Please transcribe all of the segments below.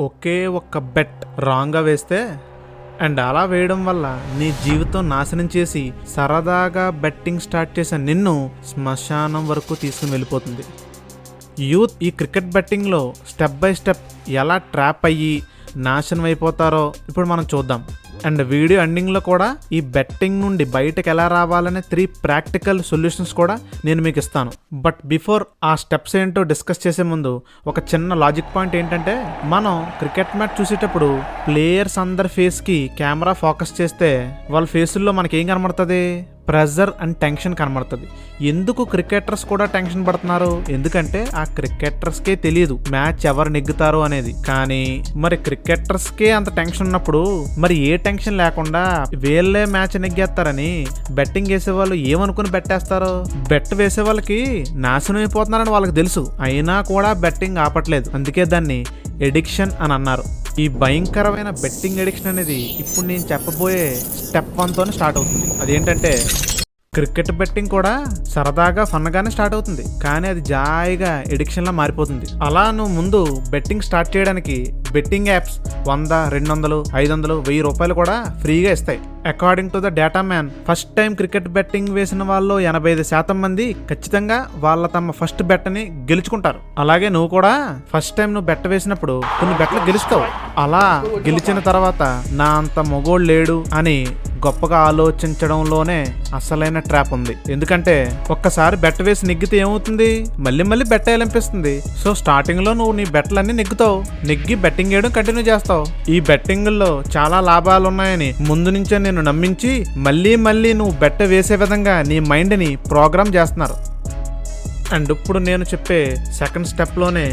ఒకే ఒక్క బెట్ రాంగ్గా వేస్తే అండ్ అలా వేయడం వల్ల నీ జీవితం నాశనం చేసి సరదాగా బెట్టింగ్ స్టార్ట్ చేసిన నిన్ను శ్మశానం వరకు తీసుకుని వెళ్ళిపోతుంది. యూత్ ఈ క్రికెట్ బెట్టింగ్లో స్టెప్ బై స్టెప్ ఎలా ట్రాప్ అయ్యి నాశనం అయిపోతారో ఇప్పుడు మనం చూద్దాం. అండ్ వీడియో ఎండింగ్లో కూడా ఈ బెట్టింగ్ నుండి బయటకు ఎలా రావాలనే 3 ప్రాక్టికల్ సొల్యూషన్స్ కూడా నేను మీకు ఇస్తాను. బట్ బిఫోర్ ఆ స్టెప్స్ ఏంటో డిస్కస్ చేసే ముందు ఒక చిన్న లాజిక్ పాయింట్ ఏంటంటే, మనం క్రికెట్ మ్యాచ్ చూసేటప్పుడు ప్లేయర్స్ అందరి ఫేస్కి కెమెరా ఫోకస్ చేస్తే వాళ్ళ ఫేసుల్లో మనకేం కనబడుతుంది? ప్రెజర్ అండ్ టెన్షన్ కనబడుతుంది. ఎందుకు క్రికెటర్స్ కూడా టెన్షన్ పడుతున్నారు? ఎందుకంటే ఆ క్రికెటర్స్కే తెలియదు మ్యాచ్ ఎవరు నెగ్గుతారు అనేది. కానీ మరి క్రికెటర్స్కే అంత టెన్షన్ ఉన్నప్పుడు మరి ఏ టెన్షన్ లేకుండా వీళ్ళే మ్యాచ్ నెగ్గేస్తారని బెట్టింగ్ వేసే వాళ్ళు ఏమనుకుని బెట్టేస్తారు? బెట్ వేసే వాళ్ళకి నాశనం అయిపోతున్నారని వాళ్ళకి తెలుసు, అయినా కూడా బెట్టింగ్ ఆపట్లేదు. అందుకే దాన్ని ఎడిక్షన్ అని అన్నారు. ఈ భయంకరమైన బెట్టింగ్ ఎడిక్షన్ అనేది ఇప్పుడు నేను చెప్పబోయే స్టెప్ 1తోనే స్టార్ట్ అవుతుంది. అదేంటంటే, క్రికెట్ బెట్టింగ్ కూడా సరదాగా ఫన్గానే స్టార్ట్ అవుతుంది, కానీ అది జాయిగా ఎడిక్షన్లా మారిపోతుంది. అలా నువ్వు ముందు బెట్టింగ్ స్టార్ట్ చేయడానికి బెట్టింగ్ యాప్స్ 100, 200, 500, 1000 రూపాయలు కూడా ఫ్రీగా ఇస్తాయి. According to the data man, first time cricket betting వేసిన వాళ్ళు 85% మంది ఖచ్చితంగా వాళ్ళ తమ ఫస్ట్ బెట్ని గెలుచుకుంటారు. అలాగే నువ్వు కూడా ఫస్ట్ టైం నువ్వు బెట్ వేసినప్పుడు కొన్ని బెట్లు గెలుస్తావు. అలా గెలిచిన తర్వాత నా అంత మొగోడు లేడు అని గొప్పగా ఆలోచించడంలోనే అసలైన ట్రాప్ ఉంది. ఎందుకంటే ఒక్కసారి బెట్ వేసి నెగ్గితే ఏమవుతుంది? మళ్ళీ మళ్ళీ బెట్ వేయాలనిపిస్తుంది. సో స్టార్టింగ్ లో నువ్వు నీ బెట్లన్నీ నెగ్గుతావు, నెగ్గి బెట్టింగ్ వేయడం కంటిన్యూ చేస్తావు. ఈ బెట్టింగ్ లో చాలా లాభాలు ఉన్నాయని ముందు నుంచే నేను నమ్మించి మళ్ళీ మళ్ళీ నువ్వు బెట్ వేసే విధంగా నీ మైండ్ ని ప్రోగ్రామ్ చేస్తున్నారు. అండ్ ఇప్పుడు నేను చెప్పే సెకండ్ స్టెప్ లోనే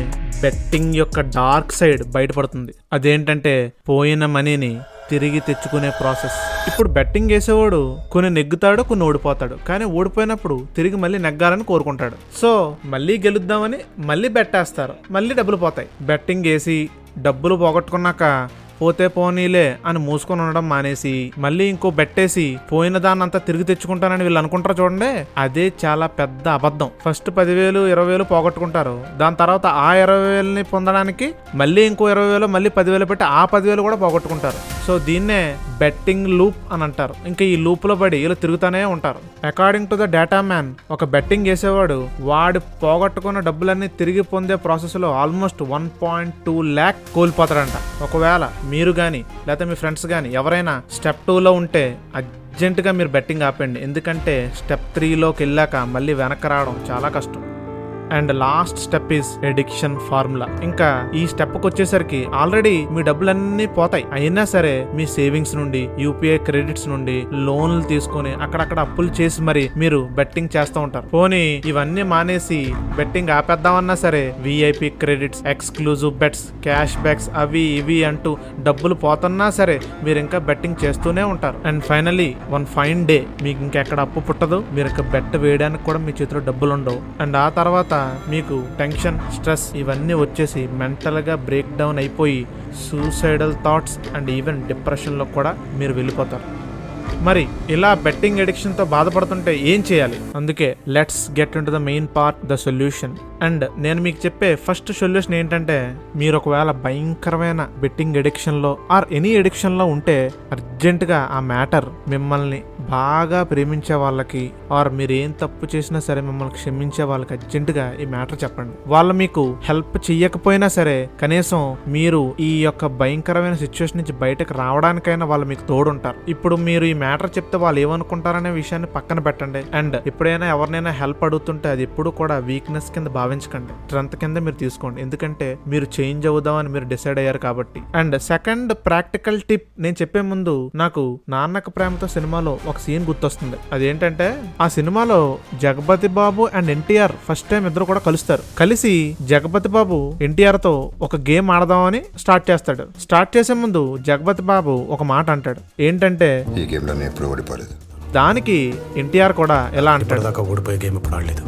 బెట్టింగ్ యొక్క డార్క్ సైడ్ బయటపడుతుంది. అదేంటంటే పోయిన మనీని తిరిగి తెచ్చుకునే ప్రాసెస్. ఇప్పుడు బెట్టింగ్ వేసేవాడు కొన్ని నెగ్గుతాడు, కొన్ని ఓడిపోతాడు. కానీ ఓడిపోయినప్పుడు తిరిగి మళ్ళీ నెగ్గాలని కోరుకుంటాడు. సో మళ్ళీ గెలుద్దామని మళ్ళీ బెట్టేస్తారు, మళ్ళీ డబ్బులు పోతాయి. బెట్టింగ్ వేసి డబ్బులు పోగొట్టుకున్నాక పోతే పోనీలే అని మూసుకొని ఉండడం మానేసి మళ్ళీ ఇంకో బెట్టేసి పోయిన దాన్నంతా తిరిగి తెచ్చుకుంటానని వీళ్ళు అనుకుంటారు చూడండి, అదే చాలా పెద్ద అబద్ధం. ఫస్ట్ 10,000, 20,000 పోగొట్టుకుంటారు. దాని తర్వాత ఆ 20,000ని పొందడానికి మళ్ళీ ఇంకో 20,000, మళ్ళీ 10,000 పెట్టి ఆ 10,000 కూడా పోగొట్టుకుంటారు. సో దీన్నే బెట్టింగ్ లూప్ అని అంటారు. ఇంకా ఈ లూప్ లో పడి వీళ్ళు తిరుగుతూనే ఉంటారు. According to the data man, ఒక బెట్టింగ్ వేసేవాడు వాడు పోగొట్టుకున్న డబ్బులన్నీ తిరిగి పొందే ప్రాసెస్ లో ఆల్మోస్ట్ 1.2 lakh కోల్పోతాడంట. ఒకవేళ మీరు కానీ లేకపోతే మీ ఫ్రెండ్స్ కానీ ఎవరైనా స్టెప్ 2లో ఉంటే అర్జెంటుగా మీరు బెట్టింగ్ ఆపండి. ఎందుకంటే స్టెప్ 3లోకి వెళ్ళాక మళ్ళీ వెనక్కి రావడం చాలా కష్టం. And last step is addiction formula. ఇంకా ఈ స్టెప్కి వచ్చేసరికి ఆల్రెడీ మీ డబ్బులన్నీ పోతాయి, అయినా సరే మీ సేవింగ్స్ నుండి, యూపీఐ క్రెడిట్స్ నుండి లోన్లు తీసుకుని అక్కడక్కడ అప్పులు చేసి మరి మీరు బెట్టింగ్ చేస్తూ ఉంటారు. పోనీ ఇవన్నీ మానేసి బెట్టింగ్ ఆపేద్దామన్నా సరే VIP credits, exclusive bets, cash backs అవి ఇవి అంటూ డబ్బులు పోతున్నా సరే మీరు ఇంకా బెట్టింగ్ చేస్తూనే ఉంటారు. And finally one fine day మీకు ఇంకెక్కడ అప్పు పుట్టదు, మీరు ఇంకా బెట్ వేయడానికి కూడా మీ చేతిలో డబ్బులు ఉండవు. అండ్ ఆ తర్వాత మీకు టెన్షన్, స్ట్రెస్ ఇవన్నీ వచ్చేసి మెంటల్గా బ్రేక్ డౌన్ అయిపోయి సూసైడల్ థాట్స్ అండ్ ఈవెన్ డిప్రెషన్లో కూడా మీరు వెళ్ళిపోతారు. మరి ఇలా బెట్టింగ్ ఎడిక్షన్తో బాధపడుతుంటే ఏం చేయాలి? అందుకే let's get in to the main part, the solution. And నేను మీకు చెప్పే ఫస్ట్ సొల్యూషన్ ఏంటంటే, మీరు ఒకవేళ భయంకరమైన బెట్టింగ్ ఎడిక్షన్లో ఆర్ ఎనీ ఎడిక్షన్లో ఉంటే అర్జెంటుగా ఆ మ్యాటర్ మిమ్మల్ని బాగా ప్రేమించే వాళ్ళకి ఆర్ మీరు ఏం తప్పు చేసినా సరే మిమ్మల్ని క్షమించే వాళ్ళకి అర్జెంటుగా ఈ మ్యాటర్ చెప్పండి. వాళ్ళు మీకు హెల్ప్ చెయ్యకపోయినా సరే కనీసం మీరు ఈ యొక్క భయంకరమైన సిచ్యువేషన్ నుంచి బయటకు రావడానికైనా వాళ్ళు మీకు తోడుంటారు. ఇప్పుడు మీరు ఈ మ్యాటర్ చెప్తే వాళ్ళు ఏమనుకుంటారనే విషయాన్ని పక్కన పెట్టండి. అండ్ ఎప్పుడైనా ఎవరినైనా హెల్ప్ అడుగుతుంటే అది ఎప్పుడు కూడా వీక్నెస్ కింద భావించకండి, స్ట్రెంత్ కింద మీరు తీసుకోండి. ఎందుకంటే మీరు చేంజ్ అవుదామని మీరు డిసైడ్ అయ్యారు కాబట్టి. అండ్ సెకండ్ ప్రాక్టికల్ టిప్ నేను చెప్పే ముందు నాకు నాన్నకు ప్రేమతో సినిమాలో ఒక సీన్ గుర్తొస్తుంది. అదేంటంటే ఆ సినిమాలో జగపతి బాబు అండ్ ఎన్టీఆర్ ఫస్ట్ టైం ఇద్దరు కూడా కలుస్తారు. కలిసి జగపతి బాబు ఎన్టీఆర్ తో ఒక గేమ్ ఆడదామని స్టార్ట్ చేస్తాడు. స్టార్ట్ చేసే ముందు జగపతి బాబు ఒక మాట అంటాడు. ఏంటంటే ఈ గేమ్ లో నేను ఎప్పుడు ఓడిపోలేదు. దానికి ఎన్టీఆర్ కూడా ఎలా అంటాడు, ఓడిపోయే గేమ్ ఇప్పుడు ఆడలేదు.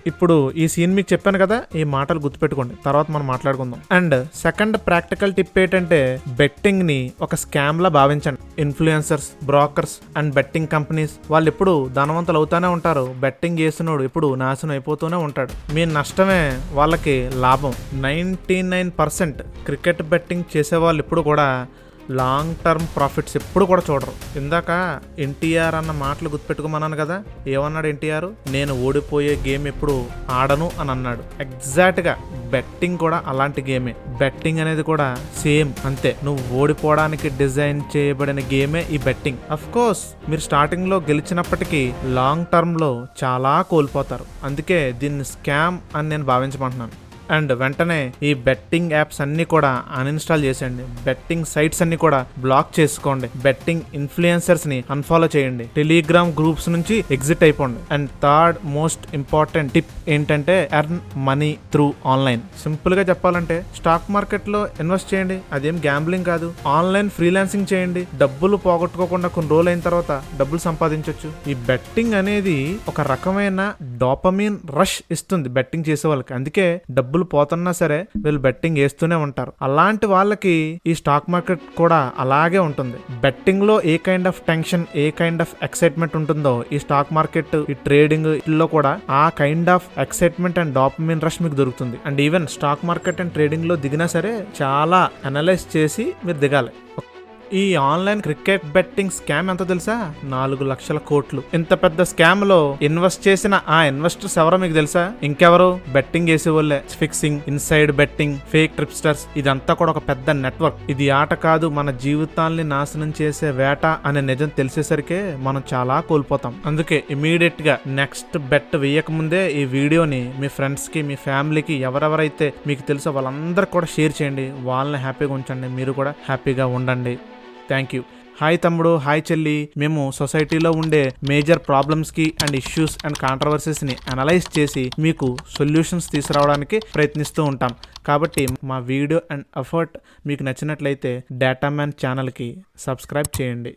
ఇప్పుడు ఈ సీన్ మీకు చెప్పాను కదా, ఈ మాటలు గుర్తుపెట్టుకోండి, తర్వాత మనం మాట్లాడుకుందాం. అండ్ సెకండ్ ప్రాక్టికల్ టిప్ ఏంటంటే బెట్టింగ్ ని ఒక స్కామ్ లా భావించండి. Influencers, brokers and betting companies వాళ్ళు ఎప్పుడు ధనవంతులు అవుతానే ఉంటారు. బెట్టింగ్ చేసినోడు ఎప్పుడు నాశనం అయిపోతూనే ఉంటాడు. మీ నష్టమే వాళ్ళకి లాభం. 99% క్రికెట్ బెట్టింగ్ చేసే వాళ్ళు ఎప్పుడు కూడా లాంగ్ టర్మ్ ప్రాఫిట్స్ ఎప్పుడు కూడా చూడరు. ఇందాక ఎన్టీఆర్ అన్న మాటలు గుర్తుపెట్టుకోమన్నాను కదా, ఏమన్నాడు ఎన్టీఆర్? నేను ఓడిపోయే గేమ్ ఎప్పుడు ఆడను అని అన్నాడు. ఎగ్జాక్ట్గా బెట్టింగ్ కూడా అలాంటి గేమే. బెట్టింగ్ అనేది కూడా సేమ్ అంతే. నువ్వు ఓడిపోవడానికి డిజైన్ చేయబడిన గేమే ఈ బెట్టింగ్. అఫ్ కోర్స్ మీరు స్టార్టింగ్ లో గెలిచినప్పటికీ లాంగ్ టర్మ్ లో చాలా కోల్పోతారు. అందుకే దీన్ని స్కామ్ అని నేను భావించమంటున్నాను. అండ్ వెంటనే ఈ బెట్టింగ్ యాప్స్ అన్ని కూడా అన్ఇన్స్టాల్ చేసేయండి. బెట్టింగ్ సైట్స్ అన్ని కూడా బ్లాక్ చేసుకోండి. బెట్టింగ్ ఇన్ఫ్లుయెన్సర్స్ ని అన్ఫాలో చేయండి. టెలిగ్రామ్ గ్రూప్స్ నుంచి ఎగ్జిట్ అయిపోండి. And third most important tip ఏంటంటే earn money through online. Simple గా చెప్పాలంటే స్టాక్ మార్కెట్ లో ఇన్వెస్ట్ చేయండి. అదేం గ్యాంబ్లింగ్ కాదు. ఆన్లైన్ ఫ్రీలాన్సింగ్ చేయండి. డబ్బులు పోగొట్టుకోకుండా కొన్ని రోజులు అయిన తర్వాత డబ్బులు సంపాదించవచ్చు. ఈ బెట్టింగ్ అనేది ఒక రకమైన డోపమిన్ రష్ ఇస్తుంది బెట్టింగ్ చేసే వాళ్ళకి. అందుకే డబ్బులు పోతున్నా సరే వీళ్ళు బెట్టింగ్ వేస్తూనే ఉంటారు. అలాంటి వాళ్ళకి ఈ స్టాక్ మార్కెట్ కూడా అలాగే ఉంటుంది. బెట్టింగ్ లో ఏ కైండ్ ఆఫ్ టెన్షన్, ఏ కైండ్ ఆఫ్ ఎక్సైట్మెంట్ ఉంటుందో ఈ స్టాక్ మార్కెట్, ఈ ట్రేడింగ్ లో కూడా ఆ kind of excitement and dopamine rush మీకు దొరుకుతుంది. And even stock market and trading లో దిగినా సరే చాలా అనలైజ్ చేసి మీరు దిగాలి. ఈ ఆన్లైన్ క్రికెట్ బెట్టింగ్ స్కామ్ ఎంత తెలుసా? 4 లక్షల కోట్లు. ఇంత పెద్ద స్కామ్ లో ఇన్వెస్ట్ చేసిన ఆ ఇన్వెస్టర్స్ ఎవరో మీకు తెలుసా? ఇంకెవరు? బెట్టింగ్ చేసేవాళ్ళే. ఫిక్సింగ్, ఇన్సైడ్ బెట్టింగ్, ఫేక్ ట్రిప్స్టర్స్, ఇదంతా కూడా ఒక పెద్ద నెట్వర్క్. ఇది ఆట కాదు, మన జీవితాల్ని నాశనం చేసే వేట అనే నిజం తెలిసేసరికే మనం చాలా కోల్పోతాం. అందుకే ఇమీడియట్ గా నెక్స్ట్ బెట్ వేయక ముందే ఈ వీడియోని మీ ఫ్రెండ్స్ కి, మీ ఫ్యామిలీకి, ఎవరెవరైతే మీకు తెలుసో వాళ్ళందరూ కూడా షేర్ చేయండి. వాళ్ళని హ్యాపీగా ఉంచండి, మీరు కూడా హ్యాపీగా ఉండండి. Thank you. హాయ్ తమ్ముడు, హాయ్ చెల్లి. మేము సొసైటీలో ఉండే మేజర్ ప్రాబ్లమ్స్కి అండ్ ఇష్యూస్ అండ్ కాంట్రవర్సీస్ని అనలైజ్ చేసి మీకు సొల్యూషన్స్ తీసుకురావడానికి ప్రయత్నిస్తూ ఉంటాం. కాబట్టి మా వీడియో అండ్ ఎఫర్ట్ మీకు నచ్చినట్లయితే డేటా మ్యాన్ ఛానల్కి సబ్స్క్రైబ్ చేయండి.